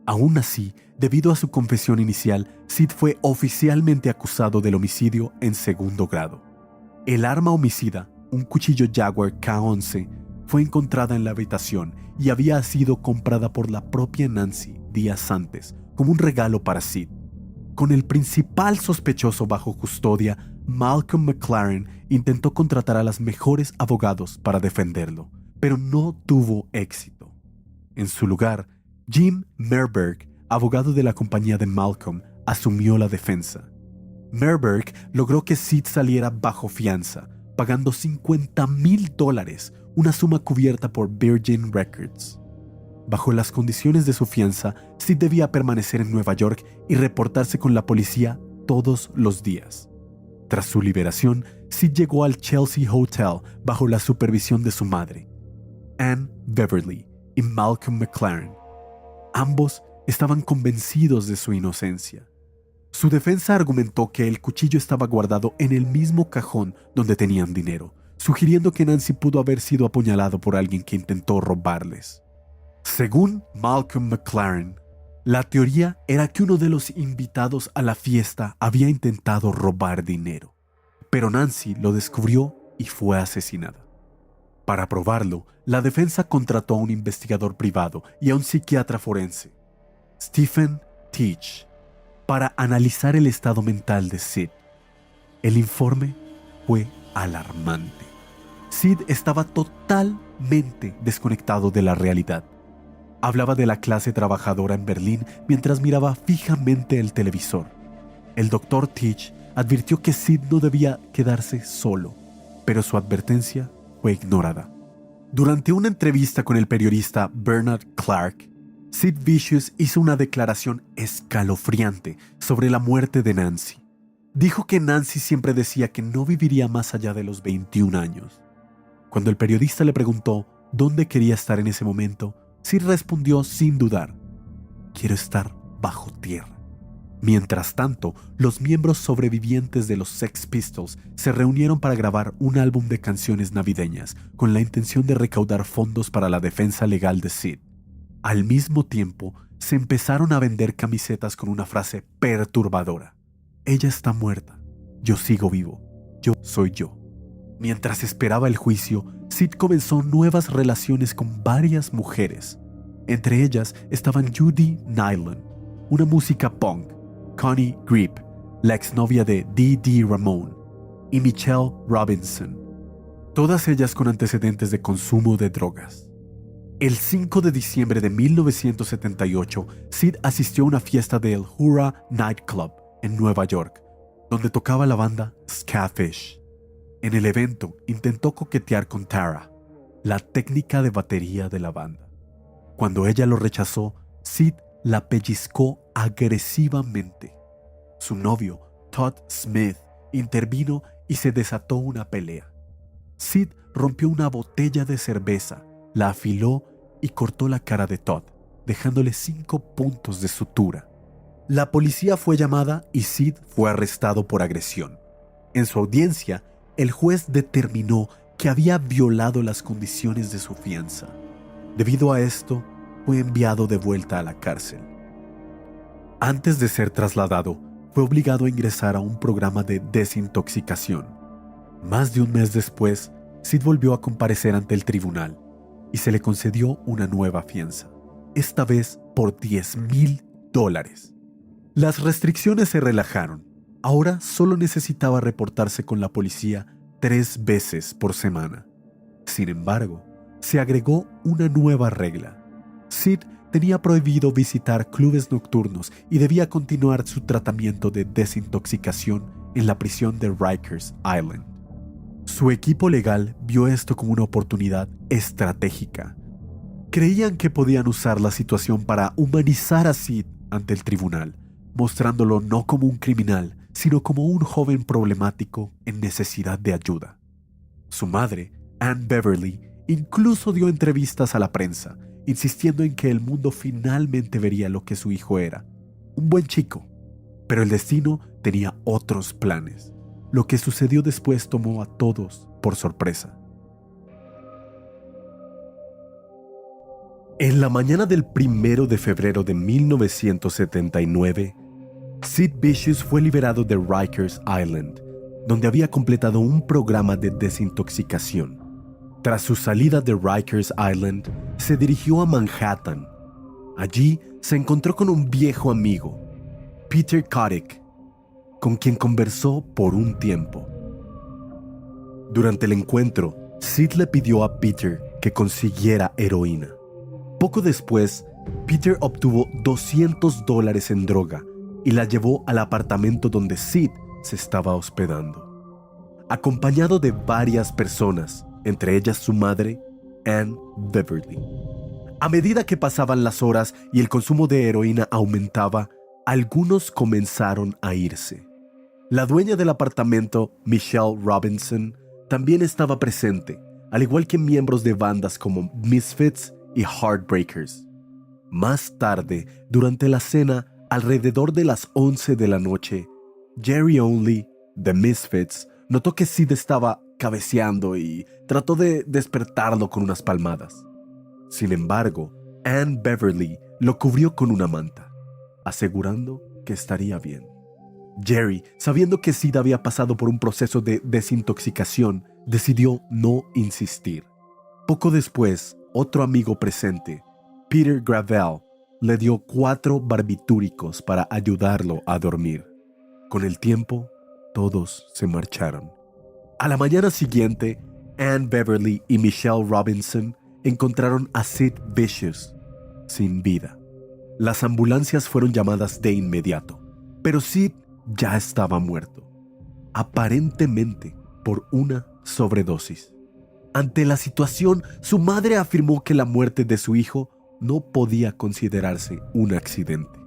Aún así, debido a su confesión inicial, Sid fue oficialmente acusado del homicidio en segundo grado. El arma homicida, un cuchillo Jaguar K11, fue encontrada en la habitación y había sido comprada por la propia Nancy días antes, como un regalo para Sid. Con el principal sospechoso bajo custodia, Malcolm McLaren intentó contratar a los mejores abogados para defenderlo, pero no tuvo éxito. En su lugar, Jim Merberg, abogado de la compañía de Malcolm, asumió la defensa. Merberg logró que Sid saliera bajo fianza, pagando $50,000, una suma cubierta por Virgin Records. Bajo las condiciones de su fianza, Sid debía permanecer en Nueva York y reportarse con la policía todos los días. Tras su liberación, Sid llegó al Chelsea Hotel bajo la supervisión de su madre, Anne Beverly, y Malcolm McLaren. Ambos estaban convencidos de su inocencia. Su defensa argumentó que el cuchillo estaba guardado en el mismo cajón donde tenían dinero, sugiriendo que Nancy pudo haber sido apuñalado por alguien que intentó robarles. Según Malcolm McLaren, la teoría era que uno de los invitados a la fiesta había intentado robar dinero, pero Nancy lo descubrió y fue asesinada. Para probarlo, la defensa contrató a un investigador privado y a un psiquiatra forense, Stephen Teach, para analizar el estado mental de Sid. El informe fue alarmante. Sid estaba totalmente desconectado de la realidad. Hablaba de la clase trabajadora en Berlín mientras miraba fijamente el televisor. El Dr. Teach advirtió que Sid no debía quedarse solo, pero su advertencia fue ignorada. Durante una entrevista con el periodista Bernard Clark, Sid Vicious hizo una declaración escalofriante sobre la muerte de Nancy. Dijo que Nancy siempre decía que no viviría más allá de los 21 años. Cuando el periodista le preguntó dónde quería estar en ese momento, Sid respondió sin dudar: quiero estar bajo tierra. Mientras tanto, los miembros sobrevivientes de los Sex Pistols se reunieron para grabar un álbum de canciones navideñas con la intención de recaudar fondos para la defensa legal de Sid. Al mismo tiempo, se empezaron a vender camisetas con una frase perturbadora: ella está muerta, yo sigo vivo, yo soy yo. Mientras esperaba el juicio, Sid comenzó nuevas relaciones con varias mujeres. Entre ellas estaban Judy Nyland, una música punk, Connie Grip, la exnovia de D.D. Ramone, y Michelle Robinson, todas ellas con antecedentes de consumo de drogas. El 5 de diciembre de 1978, Sid asistió a una fiesta del Hurrah Nightclub en Nueva York, donde tocaba la banda Skafish. En el evento intentó coquetear con Tara, la técnica de batería de la banda. Cuando ella lo rechazó, Sid la pellizcó agresivamente. Su novio, Todd Smith, intervino y se desató una pelea. Sid rompió una botella de cerveza, la afiló y cortó la cara de Todd, dejándole 5 puntos de sutura. La policía fue llamada y Sid fue arrestado por agresión. En su audiencia, el juez determinó que había violado las condiciones de su fianza. Debido a esto, fue enviado de vuelta a la cárcel. Antes de ser trasladado, fue obligado a ingresar a un programa de desintoxicación. Más de un mes después, Sid volvió a comparecer ante el tribunal y se le concedió una nueva fianza, esta vez por $10,000. Las restricciones se relajaron. Ahora solo necesitaba reportarse con la policía 3 veces por semana. Sin embargo, se agregó una nueva regla. Sid tenía prohibido visitar clubes nocturnos y debía continuar su tratamiento de desintoxicación en la prisión de Rikers Island. Su equipo legal vio esto como una oportunidad estratégica. Creían que podían usar la situación para humanizar a Sid ante el tribunal, mostrándolo no como un criminal, sino como un joven problemático en necesidad de ayuda. Su madre, Anne Beverly, incluso dio entrevistas a la prensa, insistiendo en que el mundo finalmente vería lo que su hijo era: un buen chico. Pero el destino tenía otros planes. Lo que sucedió después tomó a todos por sorpresa. En la mañana del 1 de febrero de 1979, Sid Vicious fue liberado de Rikers Island, donde había completado un programa de desintoxicación. Tras su salida de Rikers Island, se dirigió a Manhattan. Allí se encontró con un viejo amigo, Peter Kotick, con quien conversó por un tiempo. Durante el encuentro, Sid le pidió a Peter que consiguiera heroína. Poco después, Peter obtuvo $200 en droga y la llevó al apartamento donde Sid se estaba hospedando, acompañado de varias personas, entre ellas su madre, Ann Beverly. A medida que pasaban las horas y el consumo de heroína aumentaba, algunos comenzaron a irse. La dueña del apartamento, Michelle Robinson, también estaba presente, al igual que miembros de bandas como Misfits y Heartbreakers. Más tarde, durante la cena, alrededor de las 11 de la noche, Jerry Only, de Misfits, notó que Sid estaba cabeceando y trató de despertarlo con unas palmadas. Sin embargo, Ann Beverly lo cubrió con una manta, asegurando que estaría bien. Jerry, sabiendo que Sid había pasado por un proceso de desintoxicación, decidió no insistir. Poco después, otro amigo presente, Peter Gravel, le dio 4 barbitúricos para ayudarlo a dormir. Con el tiempo, todos se marcharon. A la mañana siguiente, Ann Beverly y Michelle Robinson encontraron a Sid Vicious sin vida. Las ambulancias fueron llamadas de inmediato, pero Sid ya estaba muerto, aparentemente por una sobredosis. Ante la situación, su madre afirmó que la muerte de su hijo no podía considerarse un accidente.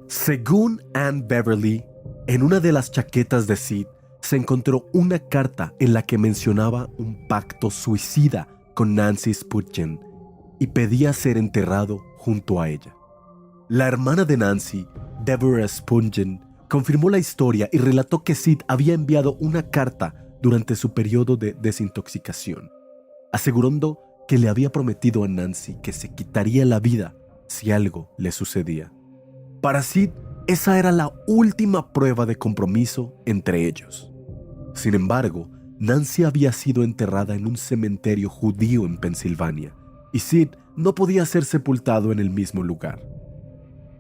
Según Ann Beverly, en una de las chaquetas de Sid se encontró una carta en la que mencionaba un pacto suicida con Nancy Spungen y pedía ser enterrado junto a ella. La hermana de Nancy, Deborah Spungen, confirmó la historia y relató que Sid había enviado una carta durante su periodo de desintoxicación, asegurando que le había prometido a Nancy que se quitaría la vida si algo le sucedía. Para Sid, esa era la última prueba de compromiso entre ellos. Sin embargo, Nancy había sido enterrada en un cementerio judío en Pensilvania, y Sid no podía ser sepultado en el mismo lugar.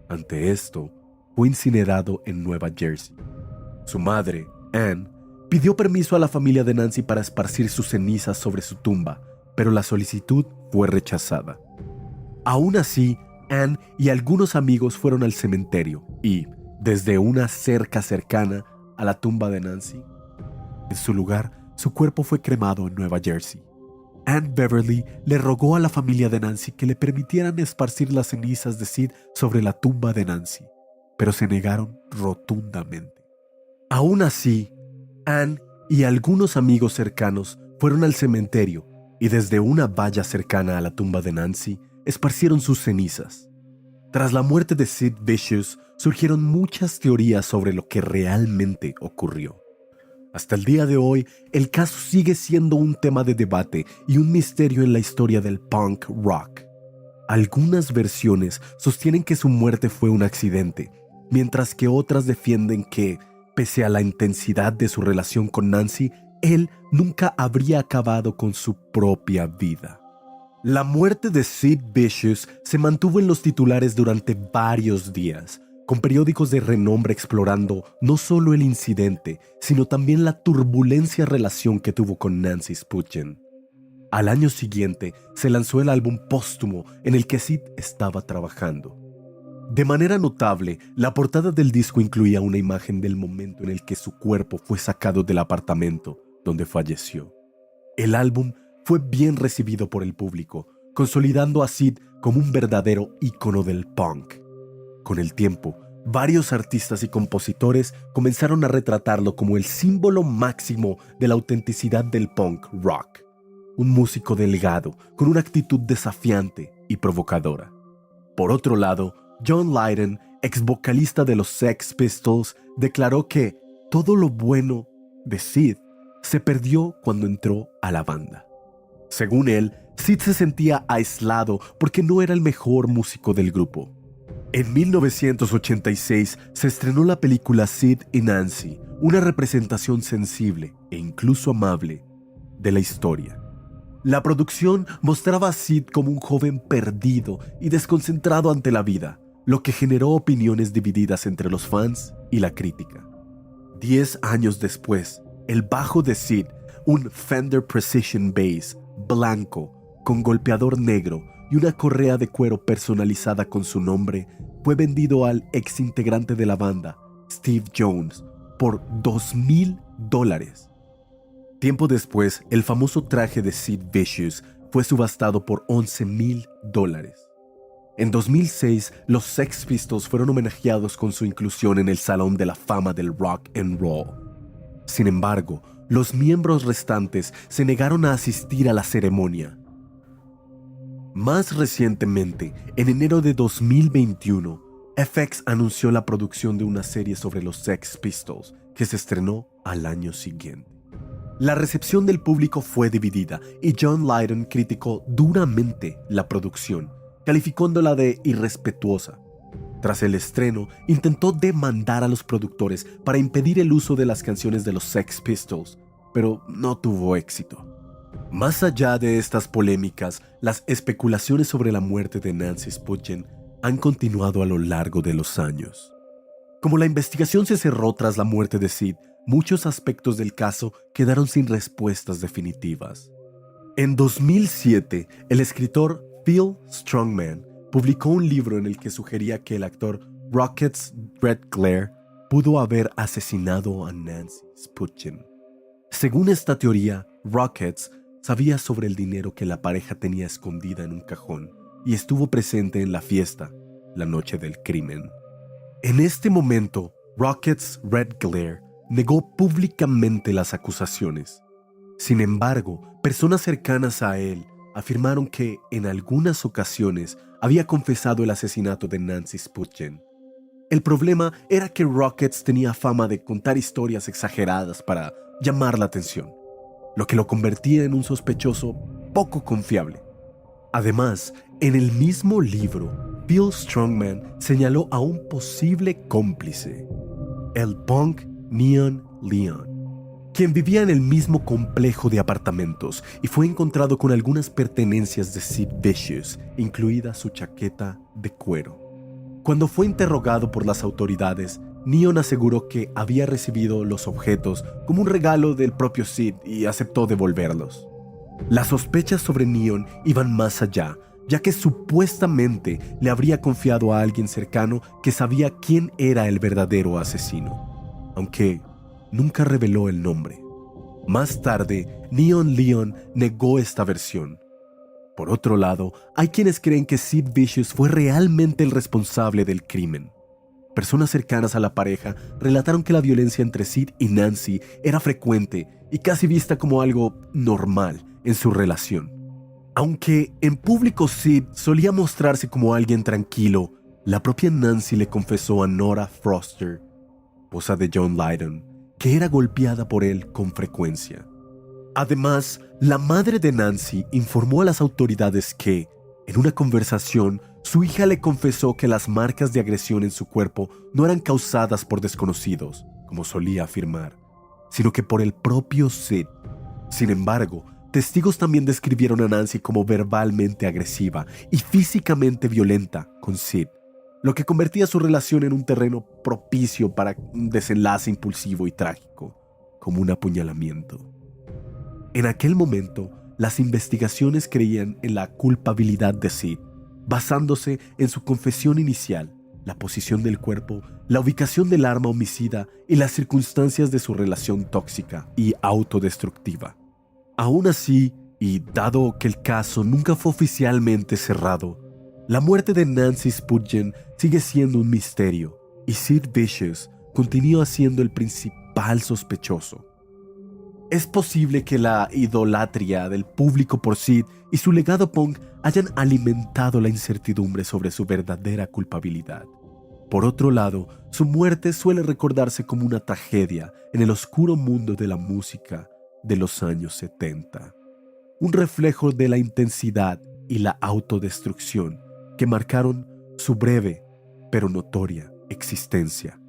Ante esto, fue incinerado en Nueva Jersey. Su madre, Ann, pidió permiso a la familia de Nancy para esparcir sus cenizas sobre su tumba, pero la solicitud fue rechazada. Aún así, Ann y algunos amigos fueron al cementerio y, desde una cerca cercana a la tumba de Nancy, en su lugar, su cuerpo fue cremado en Nueva Jersey. Ann Beverly le rogó a la familia de Nancy que le permitieran esparcir las cenizas de Sid sobre la tumba de Nancy, pero se negaron rotundamente. Aún así, Ann y algunos amigos cercanos fueron al cementerio y desde una valla cercana a la tumba de Nancy esparcieron sus cenizas. Tras la muerte de Sid Vicious, surgieron muchas teorías sobre lo que realmente ocurrió. Hasta el día de hoy, el caso sigue siendo un tema de debate y un misterio en la historia del punk rock. Algunas versiones sostienen que su muerte fue un accidente, mientras que otras defienden que, pese a la intensidad de su relación con Nancy, él nunca habría acabado con su propia vida. La muerte de Sid Vicious se mantuvo en los titulares durante varios días, con periódicos de renombre explorando no solo el incidente, sino también la turbulenta relación que tuvo con Nancy Spungen. Al año siguiente se lanzó el álbum póstumo en el que Sid estaba trabajando. De manera notable, la portada del disco incluía una imagen del momento en el que su cuerpo fue sacado del apartamento donde falleció. El álbum fue bien recibido por el público, consolidando a Sid como un verdadero ícono del punk. Con el tiempo, varios artistas y compositores comenzaron a retratarlo como el símbolo máximo de la autenticidad del punk rock. Un músico delgado, con una actitud desafiante y provocadora. Por otro lado, John Lydon, ex vocalista de los Sex Pistols, declaró que todo lo bueno de Sid se perdió cuando entró a la banda. Según él, Sid se sentía aislado porque no era el mejor músico del grupo. En 1986 se estrenó la película Sid y Nancy, una representación sensible e incluso amable de la historia. La producción mostraba a Sid como un joven perdido y desconcentrado ante la vida, lo que generó opiniones divididas entre los fans y la crítica. 10 años después, el bajo de Sid, un Fender Precision Bass blanco con golpeador negro y una correa de cuero personalizada con su nombre, fue vendido al ex integrante de la banda, Steve Jones, por $2,000. Tiempo después, el famoso traje de Sid Vicious fue subastado por $11,000. En 2006, los Sex Pistols fueron homenajeados con su inclusión en el Salón de la Fama del Rock and Roll. Sin embargo, los miembros restantes se negaron a asistir a la ceremonia. Más recientemente, en enero de 2021, FX anunció la producción de una serie sobre los Sex Pistols que se estrenó al año siguiente. La recepción del público fue dividida y John Lydon criticó duramente la producción, calificándola de irrespetuosa. Tras el estreno, intentó demandar a los productores para impedir el uso de las canciones de los Sex Pistols, pero no tuvo éxito. Más allá de estas polémicas, las especulaciones sobre la muerte de Nancy Spungen han continuado a lo largo de los años. Como la investigación se cerró tras la muerte de Sid, muchos aspectos del caso quedaron sin respuestas definitivas. En 2007, el escritor Phil Strongman publicó un libro en el que sugería que el actor Rockets Redglare pudo haber asesinado a Nancy Spungen. Según esta teoría, Rockets sabía sobre el dinero que la pareja tenía escondida en un cajón y estuvo presente en la fiesta la noche del crimen. En este momento, Rockets Redglare negó públicamente las acusaciones. Sin embargo, personas cercanas a él afirmaron que en algunas ocasiones había confesado el asesinato de Nancy Spungen. El problema era que Rockets tenía fama de contar historias exageradas para llamar la atención, lo que lo convertía en un sospechoso poco confiable. Además, en el mismo libro, Phil Strongman señaló a un posible cómplice, el punk Neon Leon, quien vivía en el mismo complejo de apartamentos y fue encontrado con algunas pertenencias de Sid Vicious, incluida su chaqueta de cuero. Cuando fue interrogado por las autoridades, Neon aseguró que había recibido los objetos como un regalo del propio Sid y aceptó devolverlos. Las sospechas sobre Neon iban más allá, ya que supuestamente le habría confiado a alguien cercano que sabía quién era el verdadero asesino, aunque nunca reveló el nombre. Más tarde, Neon Leon negó esta versión. Por otro lado, hay quienes creen que Sid Vicious fue realmente el responsable del crimen. Personas cercanas a la pareja relataron que la violencia entre Sid y Nancy era frecuente y casi vista como algo normal en su relación. Aunque en público Sid solía mostrarse como alguien tranquilo, la propia Nancy le confesó a Nora Foster, esposa de John Lydon, que era golpeada por él con frecuencia. Además, la madre de Nancy informó a las autoridades que, en una conversación, su hija le confesó que las marcas de agresión en su cuerpo no eran causadas por desconocidos, como solía afirmar, sino que por el propio Sid. Sin embargo, testigos también describieron a Nancy como verbalmente agresiva y físicamente violenta con Sid, lo que convertía su relación en un terreno propicio para un desenlace impulsivo y trágico, como un apuñalamiento. En aquel momento, las investigaciones creían en la culpabilidad de Sid, basándose en su confesión inicial, la posición del cuerpo, la ubicación del arma homicida y las circunstancias de su relación tóxica y autodestructiva. Aún así, y dado que el caso nunca fue oficialmente cerrado, la muerte de Nancy Spungen sigue siendo un misterio y Sid Vicious continúa siendo el principal sospechoso. Es posible que la idolatría del público por Sid y su legado punk hayan alimentado la incertidumbre sobre su verdadera culpabilidad. Por otro lado, su muerte suele recordarse como una tragedia en el oscuro mundo de la música de los años 70. un reflejo de la intensidad y la autodestrucción que marcaron su breve pero notoria existencia.